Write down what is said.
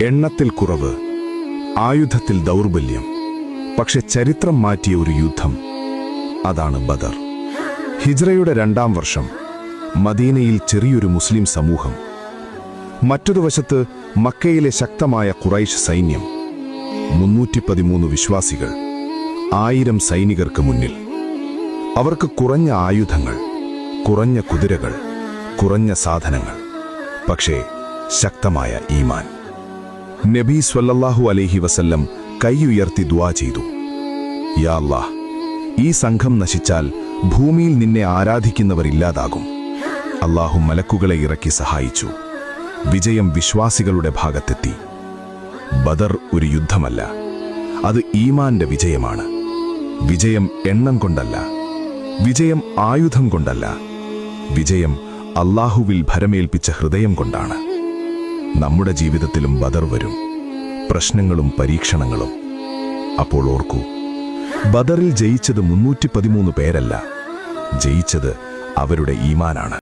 എണ്ണത്തിൽ കുറവ്, ആയുധത്തിൽ ദൗർബല്യം, പക്ഷെ ചരിത്രം മാറ്റിയ ഒരു യുദ്ധം, അതാണ് ബദർ. ഹിജ്റയുടെ 2-ാം വർഷം മദീനയിൽ ചെറിയൊരു മുസ്ലിം സമൂഹം, മറ്റൊരു വശത്ത് മക്കയിലെ ശക്തമായ ഖുറൈശ് സൈന്യം. 313 വിശ്വാസികൾ, 1000 സൈനികർക്ക് മുന്നിൽ. അവർക്ക് കുറഞ്ഞ ആയുധങ്ങൾ, കുറഞ്ഞ കുതിരകൾ, കുറഞ്ഞ സാധനങ്ങൾ, പക്ഷേ ശക്തമായ ഈമാൻ. നബി സ്വല്ലല്ലാഹു അലൈഹി വസല്ലം കൈയുയർത്തി ദുആ ചെയ്തു, യാ അല്ലാഹ്, ഈ സംഘം നശിച്ചാൽ ഭൂമിയിൽ നിന്നെ ആരാധിക്കുന്നവർ ഇല്ലാതാകും. അല്ലാഹു മലക്കുകളെ ഇറക്കി സഹായിച്ചു. വിജയം വിശ്വാസികളുടെ ഭാഗത്തെത്തി. ബദർ ഒരു യുദ്ധമല്ല, അത് ഈമാന്റെ വിജയമാണ്. വിജയം എണ്ണം കൊണ്ടല്ല, വിജയം ആയുധം കൊണ്ടല്ല, വിജയം അല്ലാഹുവിൽ ഭരമേൽപ്പിച്ച ഹൃദയം കൊണ്ടാണ്. നമ്മുടെ ജീവിതത്തിലും ബദർ വരും, പ്രശ്നങ്ങളും പരീക്ഷണങ്ങളും. അപ്പോൾ ഓർക്കൂ, ബദറിൽ ജയിച്ചത് 313 പേരല്ല, ജയിച്ചത് അവരുടെ ഈമാനാണ്.